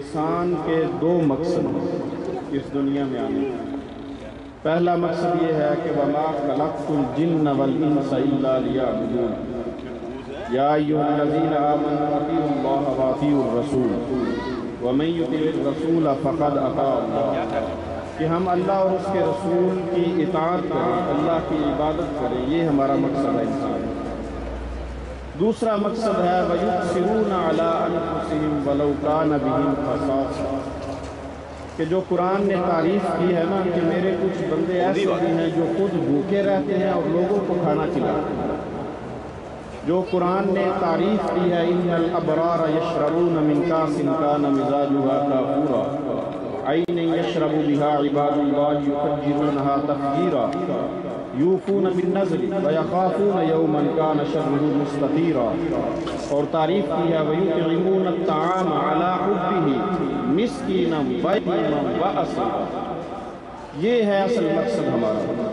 انسان کے دو مقصد اس دنیا میں آنے کا۔ پہلا مقصد یہ ہے کہ وَمَا خَلَقْتُ الْجِنَّ وَالْإِنسَ إِلَّا لِيَعْبُدُونِ يَا أَيُّهَا الَّذِينَ آمَنُوا أَطِيعُوا اللَّهَ وَأَطِيعُوا الرَّسُولَ وَمَن يُطِعِ الرَّسُولَ فَقَدْ أَطَاعَ اللَّهَ، کہ ہم اللہ اور اس کے رسول کی اطاعت کریں، اللہ کی عبادت کریں، یہ ہمارا مقصد ہے انسان۔ دوسرا مقصد ہے وَيُؤْثِرُونَ عَلَىٰ أَنفُسِهِمْ وَلَوْ كَانَ بِهِمْ خَصَاصَةٌ، کہ جو قرآن نے تعریف کی ہے نا کہ میرے کچھ بندے ایسے بھی ہیں جو خود بھوکے رہتے ہیں اور لوگوں کو کھانا کھلاتے ہیں۔ جو قرآن نے تعریف کی ہے ان الابرار یشربون من کاس کان مزاجها کافورا عین یشرب بها عباد اللہ یفجرونها تفجیرا یوفون بالنذر ویخافون یوما کان شرہ مستطیرا، اور تعریف کی ہے ویطعمون الطعام علی حبہ مسکینا ویتیما واسیرا۔ یہ ہے اصل مقصد ہمارا۔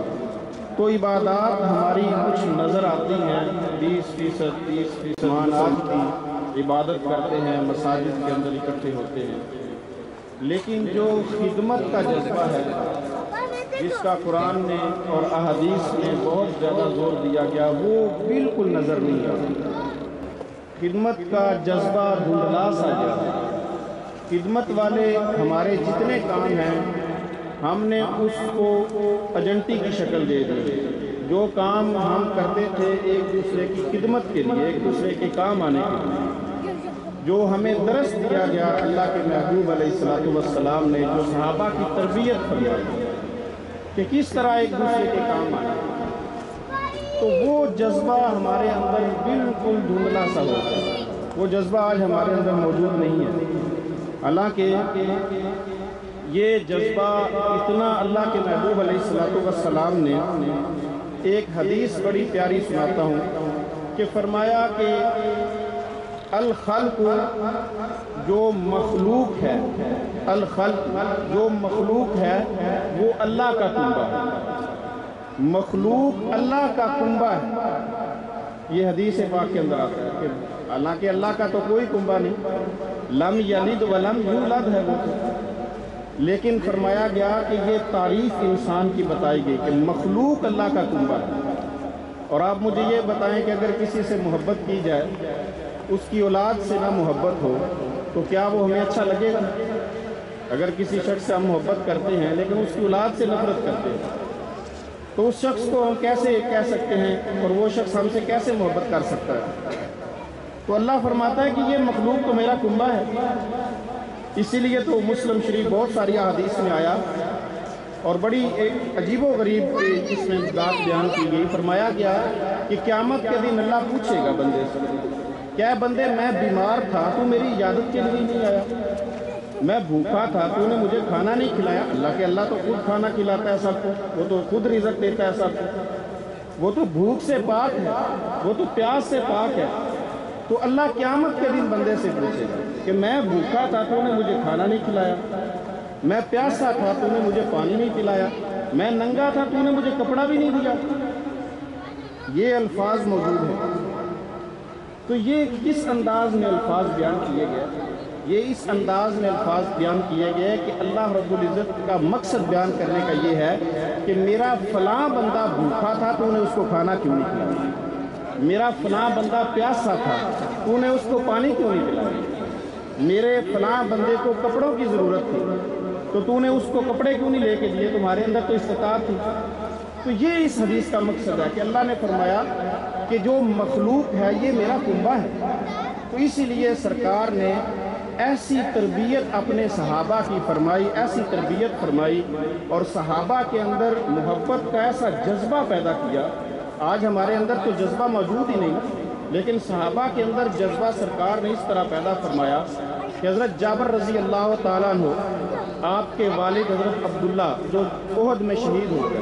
تو عبادات ہماری کچھ نظر آتی ہیں، 20% 30% مسلمان کی عبادت کرتے ہیں، مساجد کے اندر اکٹھے ہوتے ہیں، لیکن جو خدمت کا جذبہ ہے جس کا قرآن نے اور احادیث میں بہت زیادہ زور دیا گیا، وہ بالکل نظر نہیں آتا۔ خدمت کا جذبہ دھندلا سا گیا ہے۔ خدمت والے ہمارے جتنے کام ہیں ہم نے اس کو ایجنٹی کی شکل دے دی۔ جو کام ہم کرتے تھے ایک دوسرے کی خدمت کے لیے، ایک دوسرے کے کام آنے کے لیے، جو ہمیں درس دیا گیا اللہ کے محبوب علیہ السلام نے، جو صحابہ کی تربیت فرمائی کہ کس طرح ایک دوسرے کے کام آئے، تو وہ جذبہ ہمارے اندر بالکل دھندلا سا ہو گیا۔ وہ جذبہ آج ہمارے اندر موجود نہیں ہے، حالانکہ یہ جذبہ اتنا اللہ کے محبوب علیہ السلام نے ایک حدیث بڑی پیاری سناتا ہوں کہ فرمایا کہ الخلق جو مخلوق ہے، الخلق جو مخلوق ہے وہ اللہ کا کنبہ ہے، مخلوق اللہ کا کنبہ ہے۔ یہ حدیث پاک کے اندر آتا ہے کہ حالانکہ اللہ کا تو کوئی کنبہ نہیں، لم یلد ولم یولد ہے وہ، لیکن فرمایا گیا کہ یہ تعریف انسان کی بتائی گئی کہ مخلوق اللہ کا کنبہ ہے۔ اور آپ مجھے یہ بتائیں کہ اگر کسی سے محبت کی جائے، اس کی اولاد سے نہ محبت ہو، تو کیا وہ ہمیں اچھا لگے گا؟ اگر کسی شخص سے ہم محبت کرتے ہیں لیکن اس کی اولاد سے نفرت کرتے ہیں، تو اس شخص کو ہم کیسے کہہ سکتے ہیں اور وہ شخص ہم سے کیسے محبت کر سکتا ہے؟ تو اللہ فرماتا ہے کہ یہ مخلوق تو میرا کنبہ ہے۔ اسی لیے تو مسلم شریف بہت ساری احادیث میں آیا اور بڑی ایک عجیب و غریب اس میں بات بیان کی گئی۔ فرمایا گیا کہ قیامت کے دن اللہ پوچھے گا بندے سے، کیا بندے میں بیمار تھا تو میری عیادت کے لیے نہیں آیا، میں بھوکا تھا تو نے مجھے کھانا نہیں کھلایا؟ اللہ تو خود کھانا کھلاتا ہے سب کو، وہ تو خود رزق دیتا ہے سب کو، وہ تو بھوک سے پاک ہے، وہ تو پیاس سے پاک ہے۔ تو اللہ قیامت کے دن بندے سے پوچھے گا کہ میں بھوکا تھا تو نے مجھے کھانا نہیں کھلایا، میں پیاسا تھا تو نے مجھے پانی نہیں پلایا، میں ننگا تھا تو نے مجھے کپڑا بھی نہیں دیا۔ یہ الفاظ موجود ہیں۔ تو یہ کس انداز میں الفاظ بیان کیے گئے؟ یہ اس انداز میں الفاظ بیان کیے گئے کہ اللہ رب العزت کا مقصد بیان کرنے کا یہ ہے کہ میرا فلاں بندہ بھوکا تھا تو نے اس کو کھانا کیوں نہیں کھلایا، میرا فلاں بندہ پیاسا تھا تو نے اس کو پانی کیوں نہیں پلایا، میرے فلاں بندے کو کپڑوں کی ضرورت تھی تو تو نے اس کو کپڑے کیوں نہیں لے کے دیے، تمہارے اندر تو استطاعت تھی۔ تو یہ اس حدیث کا مقصد ہے کہ اللہ نے فرمایا کہ جو مخلوق ہے یہ میرا کنبہ ہے۔ تو اسی لیے سرکار نے ایسی تربیت اپنے صحابہ کی فرمائی، ایسی تربیت فرمائی اور صحابہ کے اندر محبت کا ایسا جذبہ پیدا کیا۔ آج ہمارے اندر تو جذبہ موجود ہی نہیں، لیکن صحابہ کے اندر جذبہ سرکار نے اس طرح پیدا فرمایا کہ حضرت جابر رضی اللہ تعالیٰ عنہ، آپ کے والد حضرت عبداللہ جو احد میں شہید ہو گئے،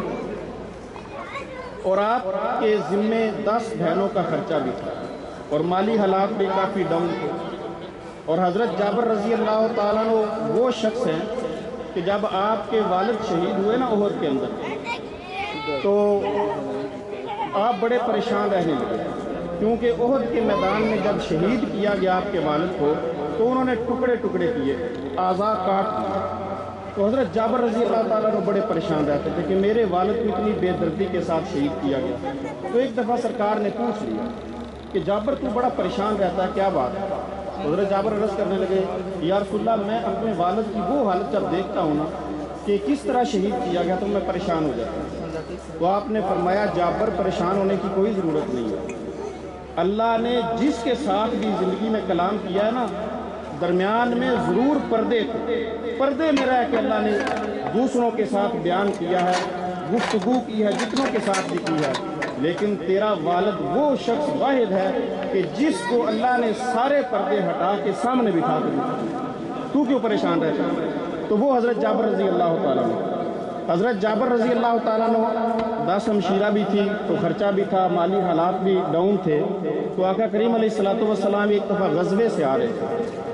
اور آپ کے ذمے 10 بہنوں کا خرچہ بھی تھا اور مالی حالات بھی کافی ڈاؤن تھے، اور حضرت جابر رضی اللہ تعالیٰ عنہ وہ شخص ہیں کہ جب آپ کے والد شہید ہوئے نا احد کے اندر، تو آپ بڑے پریشان رہنے لگے کیونکہ احد کے میدان میں جب شہید کیا گیا آپ کے والد کو تو انہوں نے ٹکڑے ٹکڑے کیے، اعضاء کاٹ دیے۔ تو حضرت جابر رضی اللہ تعالیٰ کو بڑے پریشان رہتے تھے کہ میرے والد کو اتنی بے دردی کے ساتھ شہید کیا گیا۔ تو ایک دفعہ سرکار نے پوچھ لیا کہ جابر تو بڑا پریشان رہتا ہے، کیا بات ہے؟ حضرت جابر عرض کرنے لگے یا رسول اللہ میں اپنے والد کی وہ حالت جب دیکھتا ہوں نا کہ کس طرح شہید کیا گیا تو میں پریشان ہو جاتا ہوں۔ تو آپ نے فرمایا جابر پریشان ہونے کی کوئی ضرورت نہیں ہے، اللہ نے جس کے ساتھ بھی زندگی میں کلام کیا ہے نا درمیان میں ضرور پردے میں رہ کے اللہ نے دوسروں کے ساتھ بیان کیا ہے، گفتگو کی ہے، جتنوں کے ساتھ بھی کی ہے، لیکن تیرا والد وہ شخص واحد ہے کہ جس کو اللہ نے سارے پردے ہٹا کے سامنے بٹھا کے دیا، تو کیوں پریشان رہتا ہے؟ تو وہ حضرت جابر رضی اللہ تعالیٰ عنہ، حضرت جابر رضی اللہ تعالیٰ عنہ 10 ہمشیرہ بھی تھی تو خرچہ بھی تھا، مالی حالات بھی ڈاؤن تھے۔ تو آقا کریم علیہ السلام ایک دفعہ غزوے سے آ رہے تھے،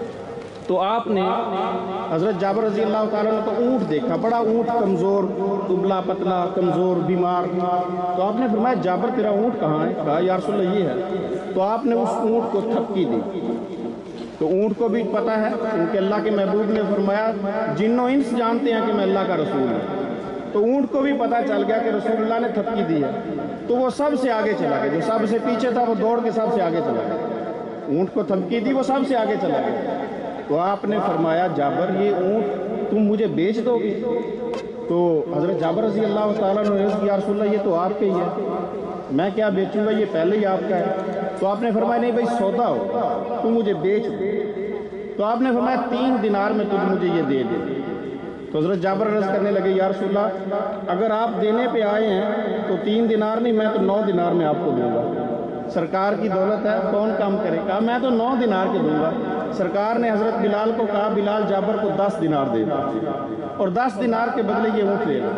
تو آپ نے حضرت جابر رضی اللہ تعالیٰ نے تو اونٹ دیکھا، بڑا اونٹ کمزور، دبلا پتلا، کمزور، بیمار۔ تو آپ نے فرمایا جابر تیرا اونٹ کہاں ہے؟ کہا یا رسول اللہ یہ ہے۔ تو آپ نے اس اونٹ کو تھپکی دی۔ تو اونٹ کو بھی پتہ ہے کیونکہ اللہ کے محبوب نے فرمایا جن و انس جانتے ہیں کہ میں اللہ کا رسول ہوں۔ تو اونٹ کو بھی پتہ چل گیا کہ رسول اللہ نے تھپکی دی ہے، تو وہ سب سے آگے چلا گیا، جو سب سے پیچھے تھا وہ دوڑ کے سب سے آگے چلا گیا۔ اونٹ کو تھپکی دی، وہ سب سے آگے چلا گیا۔ تو آپ نے فرمایا جابر یہ اونٹ تم مجھے بیچ دو گے؟ تو حضرت جابر رضی اللہ تعالیٰ نے عرض کیا یا رسول اللہ یہ تو آپ کے ہی ہے، میں کیا بیچوں گا، یہ پہلے ہی آپ کا ہے۔ تو آپ نے فرمایا نہیں بھائی سودا ہو، تم مجھے بیچ دو۔ تو آپ نے فرمایا 3 دینار میں تم مجھے یہ دے دے۔ تو حضرت جابر عرض کرنے لگے یا رسول اللہ اگر آپ دینے پہ آئے ہیں تو 3 دینار نہیں، میں تو 9 دینار میں آپ کو دوں گا، سرکار کی دولت ہے کون کام کرے؟ کہا میں تو 9 دینار کے دوں گا۔ سرکار نے حضرت بلال کو کہا بلال جابر کو 10 دینار دے دو، اور 10 دینار کے بدلے یہ اونٹ لے لو۔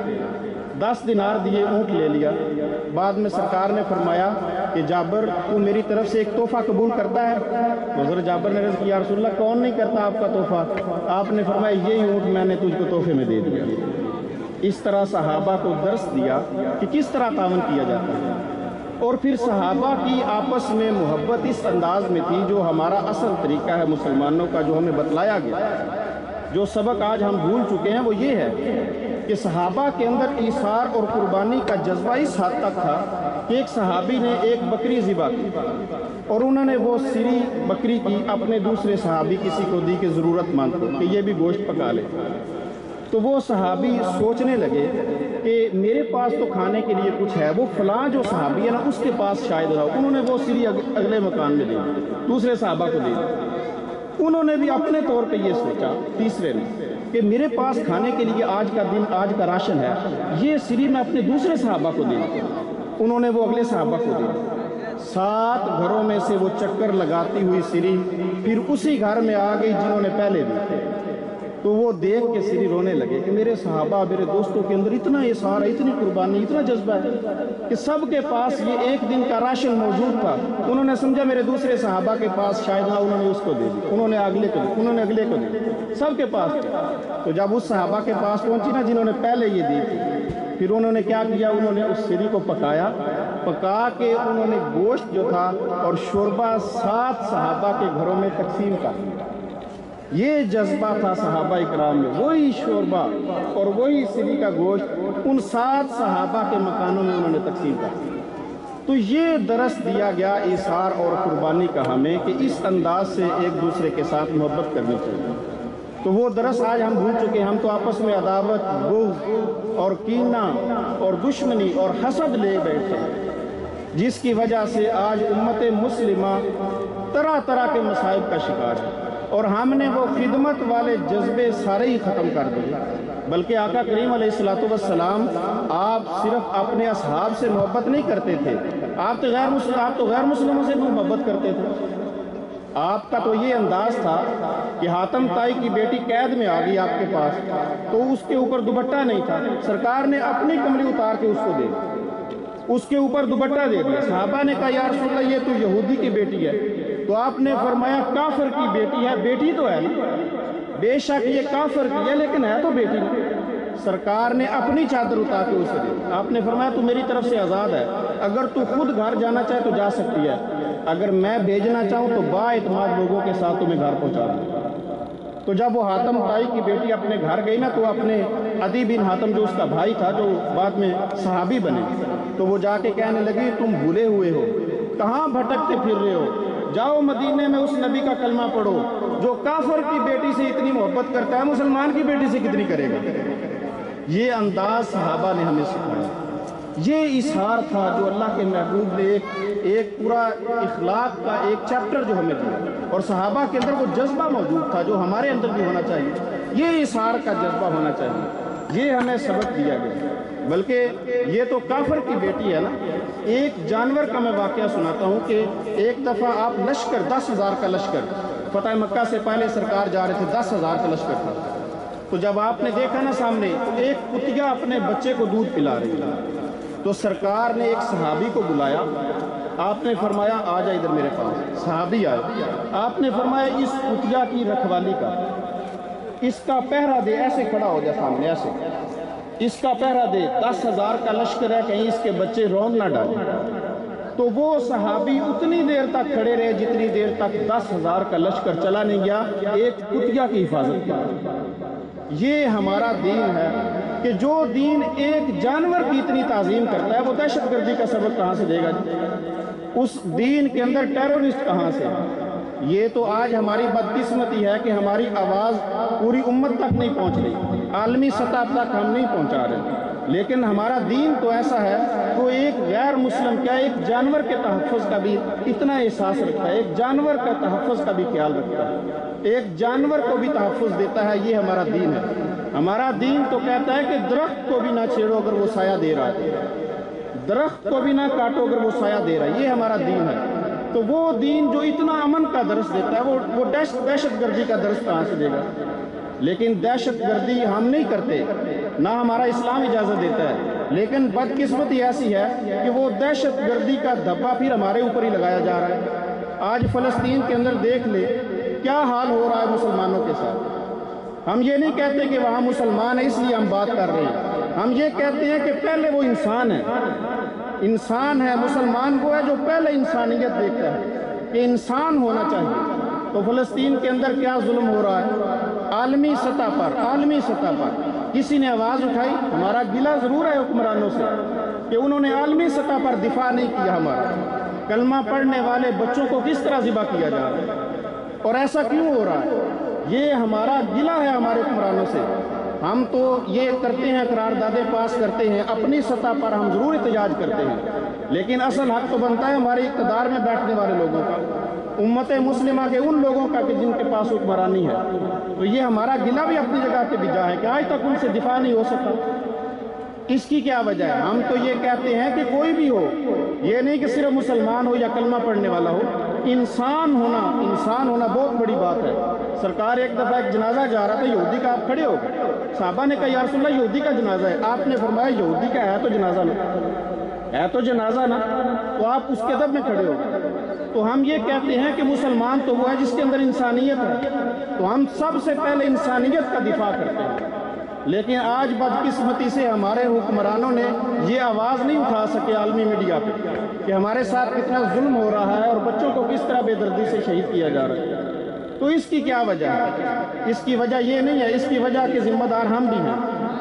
10 دینار دیے، اونٹ لے لیا۔ بعد میں سرکار نے فرمایا کہ جابر تو میری طرف سے ایک تحفہ قبول کرتا ہے؟ حضرت جابر نے عرض کیا یا رسول اللہ کون نہیں کرتا آپ کا تحفہ؟ آپ نے فرمایا یہی اونٹ میں نے تجھ کو تحفے میں دے دیا۔ اس طرح صحابہ کو درس دیا کہ کس طرح تعاون کیا جاتا ہے، اور پھر صحابہ کی آپس میں محبت اس انداز میں تھی جو ہمارا اصل طریقہ ہے مسلمانوں کا، جو ہمیں بتلایا گیا۔ جو سبق آج ہم بھول چکے ہیں وہ یہ ہے کہ صحابہ کے اندر ایثار اور قربانی کا جذبہ اس حد تک تھا کہ ایک صحابی نے ایک بکری ذبح کی اور انہوں نے وہ سری بکری کی اپنے دوسرے صحابی کسی کو دی کہ ضرورت مند کو کہ یہ بھی گوشت پکا لے۔ تو وہ صحابی سوچنے لگے کہ میرے پاس تو کھانے کے لیے کچھ ہے، وہ فلاں جو صحابی ہے نا اس کے پاس شاید رہا، انہوں نے وہ سری اگلے مکان میں دی، دوسرے صحابہ کو دی۔ انہوں نے بھی اپنے طور پہ یہ سوچا تیسرے نے کہ میرے پاس کھانے کے لیے آج کا دن، آج کا راشن ہے، یہ سری میں اپنے دوسرے صحابہ کو دے دوں۔ انہوں نے وہ اگلے صحابہ کو دی۔ 7 گھروں میں سے وہ چکر لگاتی ہوئی سری پھر اسی گھر میں آ گئی جنہوں نے پہلے دی۔ تو وہ دیکھ کے سری رونے لگے کہ میرے صحابہ، میرے دوستوں کے اندر اتنا اثار ہے، اتنی قربانی، اتنا جذبہ ہے کہ سب کے پاس یہ ایک دن کا راشن موجود تھا، انہوں نے سمجھا میرے دوسرے صحابہ کے پاس شاید نہ، انہوں نے اس کو دے دی، انہوں نے اگلے کو دی، انہوں نے اگلے کو دی، سب کے پاس تھی۔ تو جب اس صحابہ کے پاس پہنچی نا جنہوں نے پہلے یہ دی تھی، پھر انہوں نے کیا کیا، انہوں نے اس سری کو پکایا، پکا کے انہوں نے گوشت جو تھا اور شوربہ 7 صحابہ کے گھروں میں تقسیم کر دیا۔ یہ جذبہ تھا صحابہ اکرام میں، وہی شوربہ اور وہی سری کا گوشت ان 7 صحابہ کے مکانوں میں انہوں نے تقسیم کر دیا۔ تو یہ درس دیا گیا ایثار اور قربانی کا ہمیں کہ اس انداز سے ایک دوسرے کے ساتھ محبت کرنی چاہیے۔ تو وہ درس آج ہم بھول چکے، ہم تو آپس میں عداوت، بغض اور کینہ اور دشمنی اور حسد لے بیٹھے، جس کی وجہ سے آج امت مسلمہ طرح طرح کے مصائب کا شکار ہے، اور ہم نے وہ خدمت والے جذبے سارے ہی ختم کر دیے۔ بلکہ آقا کریم علیہ السلام آپ صرف اپنے اصحاب سے محبت نہیں کرتے تھے، آپ تو غیر مسلموں سے بھی محبت کرتے تھے۔ آپ کا تو یہ انداز تھا کہ حاتم طائی کی بیٹی قید میں آ گئی آپ کے پاس، تو اس کے اوپر دوپٹہ نہیں تھا، سرکار نے اپنی کملی اتار کے اس کو دے دی، اس کے اوپر دوپٹہ دے دیا۔ صحابہ نے کہا یا رسول اللہ یہ تو یہودی کی بیٹی ہے، تو آپ نے فرمایا کافر کی بیٹی ہے، بیٹی تو ہے نا، بے شک یہ کافر کی ہے لیکن ہے تو بیٹی نا۔ سرکار نے اپنی چادر اتار کے اسے دی، آپ نے فرمایا تو میری طرف سے آزاد ہے، اگر تو خود گھر جانا چاہے تو جا سکتی ہے، اگر میں بھیجنا چاہوں تو بااعتماد لوگوں کے ساتھ تمہیں گھر پہنچا دوں۔ تو جب وہ حاتم طائی کی بیٹی اپنے گھر گئی نا، تو اپنے عدی بن حاتم جو اس کا بھائی تھا، جو بعد میں صحابی بنے، تو وہ جا کے کہنے لگی تم بھولے ہوئے ہو، کہاں بھٹکتے پھر رہے ہو، جاؤ مدینے میں اس نبی کا کلمہ پڑھو جو کافر کی بیٹی سے اتنی محبت کرتا ہے، مسلمان کی بیٹی سے کتنی کرے گا۔ یہ انداز صحابہ نے ہمیں سکھایا، یہ اظہار تھا جو اللہ کے محبوب نے ایک پورا اخلاق کا ایک چیپٹر جو ہمیں دیا، اور صحابہ کے اندر وہ جذبہ موجود تھا جو ہمارے اندر بھی ہونا چاہیے، یہ اظہار کا جذبہ ہونا چاہیے، یہ ہمیں سبق دیا گیا۔ بلکہ یہ تو کافر کی بیٹی ہے نا۔ ایک جانور کا میں واقعہ سناتا ہوں کہ ایک دفعہ آپ لشکر 10,000 کا لشکر، فتح مکہ سے پہلے سرکار جا رہے تھے، 10,000 کا لشکر تھا، تو جب آپ نے دیکھا نا سامنے، تو ایک کتیا اپنے بچے کو دودھ پلا رہی ہے، تو سرکار نے ایک صحابی کو بلایا، آپ نے فرمایا آ جا ادھر میرے پاس۔ صحابی آئے، آپ نے فرمایا اس کتیا کی رکھوالی کا، اس کا پہرا دے، ایسے کھڑا ہو جا سامنے، ایسے اس کا پہرا دے، 10,000 کا لشکر ہے، کہیں اس کے بچے رون نہ ڈالیں۔ تو وہ صحابی اتنی دیر تک کھڑے رہے جتنی دیر تک 10,000 کا لشکر چلا نہیں گیا، ایک کتیا کی حفاظت کی۔ یہ ہمارا دین ہے کہ جو دین ایک جانور کی اتنی تعظیم کرتا ہے، وہ دہشت گردی کا سبب کہاں سے دے گا جی؟ اس دین کے اندر ٹیرورسٹ کہاں سے؟ یہ تو آج ہماری بدقسمتی ہے کہ ہماری آواز پوری امت تک نہیں پہنچ رہی، عالمی سطح تک ہم نہیں پہنچا رہے، لیکن ہمارا دین تو ایسا ہے، وہ ایک غیر مسلم کیا ایک جانور کے تحفظ کا بھی اتنا احساس رکھتا ہے، ایک جانور کا تحفظ کا بھی خیال رکھتا ہے، ایک جانور کو بھی تحفظ دیتا ہے۔ یہ ہمارا دین ہے۔ ہمارا دین تو کہتا ہے کہ درخت کو بھی نہ چھیڑو اگر وہ سایہ دے رہا ہے، درخت کو بھی نہ کاٹو اگر وہ سایہ دے رہا ہے، یہ ہمارا دین ہے۔ تو وہ دین جو اتنا امن کا درس دیتا ہے، وہ دہشت گردی کا درس کہاں سے دے گا؟ لیکن دہشت گردی ہم نہیں کرتے، نہ ہمارا اسلام اجازت دیتا ہے، لیکن بدقسمتی ایسی ہے کہ وہ دہشت گردی کا دھبا پھر ہمارے اوپر ہی لگایا جا رہا ہے۔ آج فلسطین کے اندر دیکھ لے کیا حال ہو رہا ہے مسلمانوں کے ساتھ۔ ہم یہ نہیں کہتے کہ وہاں مسلمان ہیں اس لیے ہم بات کر رہے ہیں، ہم یہ کہتے ہیں کہ پہلے وہ انسان ہے، انسان ہے، مسلمان وہ ہے جو پہلے انسانیت دیکھتا ہے کہ انسان ہونا چاہیے۔ تو فلسطین کے اندر کیا ظلم ہو رہا ہے عالمی سطح پر کسی نے آواز اٹھائی؟ ہمارا گلہ ضرور ہے حکمرانوں سے کہ انہوں نے عالمی سطح پر دفاع نہیں کیا ہمارا۔ کلمہ پڑھنے والے بچوں کو کس طرح ذبح کیا جا رہا ہے، اور ایسا کیوں ہو رہا ہے؟ یہ ہمارا گلہ ہے ہمارے حکمرانوں سے۔ ہم تو یہ کرتے ہیں، قراردادیں پاس کرتے ہیں، اپنی سطح پر ہم ضرور احتجاج کرتے ہیں، لیکن اصل حق تو بنتا ہے ہمارے اقتدار میں بیٹھنے والے لوگوں کا، امت مسلمہ کے ان لوگوں کا کہ جن کے پاس حکمرانی ہے۔ تو یہ ہمارا گلہ بھی اپنی جگہ پہ بجا ہے کہ آج تک ان سے دفاع نہیں ہو سکا۔ اس کی کیا وجہ ہے؟ ہم تو یہ کہتے ہیں کہ کوئی بھی ہو، یہ نہیں کہ صرف مسلمان ہو یا کلمہ پڑھنے والا ہو، انسان ہونا بہت بڑی بات ہے۔ سرکار ایک دفعہ ایک جنازہ جا رہا تھا یہودی کا، آپ کھڑے ہو گئے، صحابہ نے کہا یا رسول اللہ یہودی کا جنازہ ہے، آپ نے فرمایا یہودی کا ہے تو جنازہ نا، تو آپ اس کے ادب میں کھڑے ہو گئے۔ تو ہم یہ کہتے ہیں کہ مسلمان تو وہ ہے جس کے اندر انسانیت ہے، تو ہم سب سے پہلے انسانیت کا دفاع کرتے ہیں، لیکن آج بدقسمتی سے ہمارے حکمرانوں نے یہ آواز نہیں اٹھا سکے عالمی میڈیا پہ کہ ہمارے ساتھ کتنا ظلم ہو رہا ہے اور بچوں کو کس طرح بے دردی سے شہید کیا جا رہا ہے۔ تو اس کی کیا وجہ ہے؟ اس کی وجہ یہ نہیں ہے، اس کی وجہ کہ ذمہ دار ہم بھی ہیں۔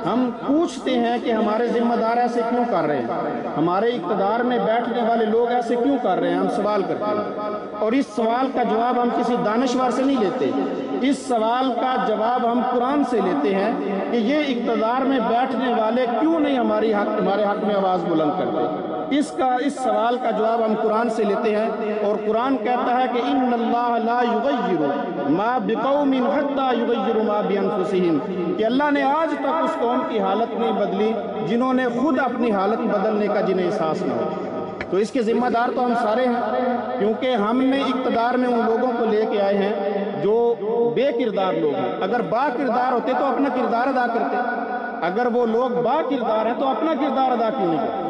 ہم پوچھتے ہیں کہ ہمارے ذمہ دار ایسے کیوں کر رہے ہیں، ہمارے اقتدار میں بیٹھنے والے لوگ ایسے کیوں کر رہے ہیں، ہم سوال کرتے ہیں، اور اس سوال کا جواب ہم کسی دانشور سے نہیں لیتے، اس سوال کا جواب ہم قرآن سے لیتے ہیں کہ یہ اقتدار میں بیٹھنے والے کیوں نہیں ہمارے حق میں آواز بلند کرتے۔ اس سوال کا جواب ہم قرآن سے لیتے ہیں، اور قرآن کہتا ہے کہ ان اللہ لا یغیر ما بقوم حتی یغیر ما بانفسہم، کہ اللہ نے آج تک اس قوم کی حالت نہیں بدلی جنہوں نے خود اپنی حالت بدلنے کا جنہیں احساس نہ ہو۔ تو اس کے ذمہ دار تو ہم سارے ہیں، کیونکہ ہم نے اقتدار میں ان لوگوں کو لے کے آئے ہیں جو بے کردار لوگ ہیں۔ اگر با کردار ہوتے تو اپنا کردار ادا کرتے، اگر وہ لوگ با کردار ہیں تو اپنا کردار ادا کیوں نہیں کرتے؟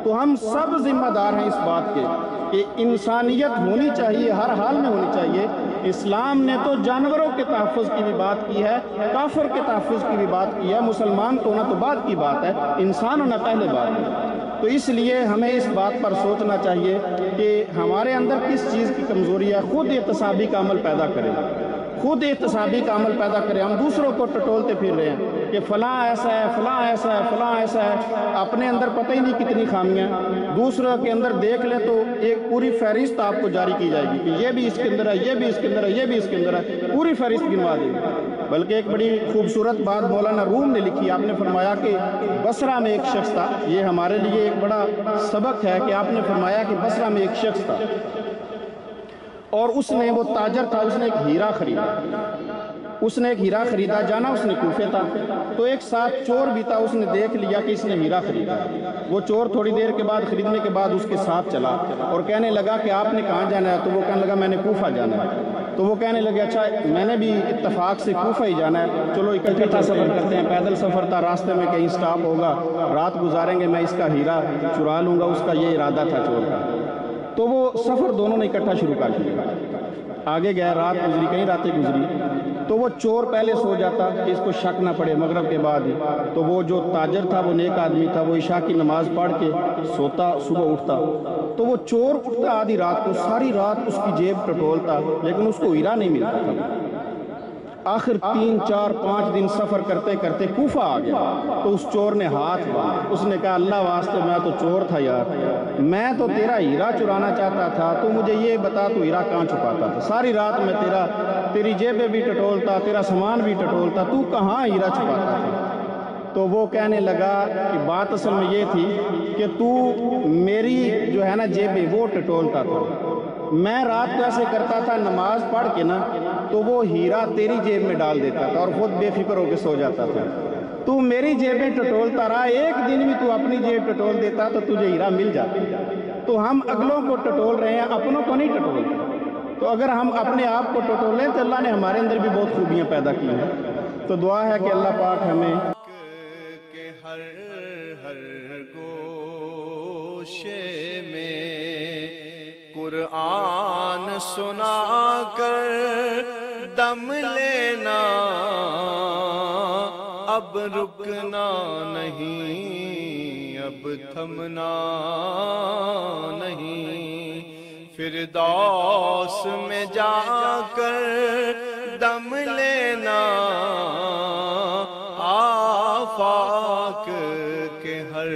تو ہم سب ذمہ دار ہیں اس بات کے کہ انسانیت ہونی چاہیے، ہر حال میں ہونی چاہیے۔ اسلام نے تو جانوروں کے تحفظ کی بھی بات کی ہے، کافر کے تحفظ کی بھی بات کی ہے، مسلمان تو ہونا تو بعد کی بات ہے، انسان ہونا پہلے بات ہے۔ تو اس لیے ہمیں اس بات پر سوچنا چاہیے کہ ہمارے اندر کس چیز کی کمزوری ہے، خود احتسابی کا عمل پیدا کریں، خود احتسابی کا عمل پیدا کریں۔ ہم دوسروں کو ٹٹولتے پھر رہے ہیں کہ فلاں ایسا ہے، فلاں ایسا ہے، فلاں ایسا ہے، اپنے اندر پتہ ہی نہیں کتنی خامیاں ہیں۔ دوسروں کے اندر دیکھ لیں تو ایک پوری فہرست آپ کو جاری کی جائے گی کہ یہ بھی اس کے اندر ہے، یہ بھی اس کے اندر ہے، یہ بھی اس کے اندر ہے، پوری فہرست گنوا دیں گے۔ بلکہ ایک بڑی خوبصورت بات مولانا روم نے لکھی، آپ نے فرمایا کہ بصرہ میں ایک شخص تھا، یہ ہمارے لیے ایک بڑا سبق ہے کہ آپ نے فرمایا کہ بصرہ میں ایک شخص تھا اور اس نے، وہ تاجر تھا، اس نے ایک ہیرا خریدا، اس نے ایک ہیرا خریدا، جانا اس نے کوفے تھا، تو ایک ساتھ چور بھی تھا، اس نے دیکھ لیا کہ اس نے ہیرا خریدا۔ وہ چور تھوڑی دیر کے بعد، خریدنے کے بعد اس کے ساتھ چلا اور کہنے لگا کہ آپ نے کہاں جانا ہے؟ تو وہ کہنے لگا میں نے کوفہ جانا ہے۔ تو وہ کہنے لگے اچھا میں نے بھی اتفاق سے کوفہ ہی جانا ہے، چلو اکٹھا سفر کرتے ہیں۔ پیدل سفر تھا، راستے میں کہیں سٹاپ ہوگا، رات گزاریں گے، میں اس کا ہیرا چرا لوں گا، اس کا یہ ارادہ تھا چور کا۔ تو وہ سفر دونوں نے اکٹھا شروع کر دیا، آگے گیا، رات گزری، کئی راتیں گزری، تو وہ چور پہلے سو جاتا کہ اس کو شک نہ پڑے مغرب کے بعد ہی، تو وہ جو تاجر تھا، وہ نیک آدمی تھا، وہ عشاء کی نماز پڑھ کے سوتا، صبح اٹھتا، تو وہ چور اٹھتا آدھی رات کو، ساری رات اس کی جیب ٹٹولتا لیکن اس کو ہیرا نہیں ملتا تھا۔ آخر 3 4 5 دن سفر کرتے کرتے کوفہ آ گیا، تو اس چور نے ہاتھ باندھا، اس نے کہا اللہ واسطے میں تو چور تھا یار، میں تو تیرا ہیرا چرانا چاہتا تھا، تو مجھے یہ بتا تو ہیرا کہاں چھپاتا تھا؟ ساری رات میں تیری جیبیں بھی ٹٹولتا، تیرا سامان بھی ٹٹولتا، تو کہاں ہیرا چھپاتا تھا؟ تو وہ کہنے لگا کہ بات اصل میں یہ تھی کہ تو میری جو ہے نا جیبیں وہ ٹٹولتا تھا، میں رات کو ایسے کرتا تھا نماز پڑھ کے نا، تو وہ ہیرا تیری جیب میں ڈال دیتا تھا اور خود بے فکر ہو کے سو جاتا تھا۔ تو میری جیبیں ٹٹولتا رہا، ایک دن بھی تو اپنی جیب ٹٹول دیتا تو تجھے ہیرا مل جاتا۔ تو ہم اگلوں کو ٹٹول رہے ہیں، اپنوں کو نہیں ٹٹولتے۔ تو اگر ہم اپنے آپ کو ٹٹولیں تو اللہ نے ہمارے اندر بھی بہت خوبیاں پیدا کی ہیں۔ تو دعا ہے کہ اللہ پاک ہمیں ہر گوشے میں قرآن سنا کر دم لینا، اب رکنا نہیں، اب تھمنا نہیں، فردوس میں جا کر دم لینا، آفاق کے ہر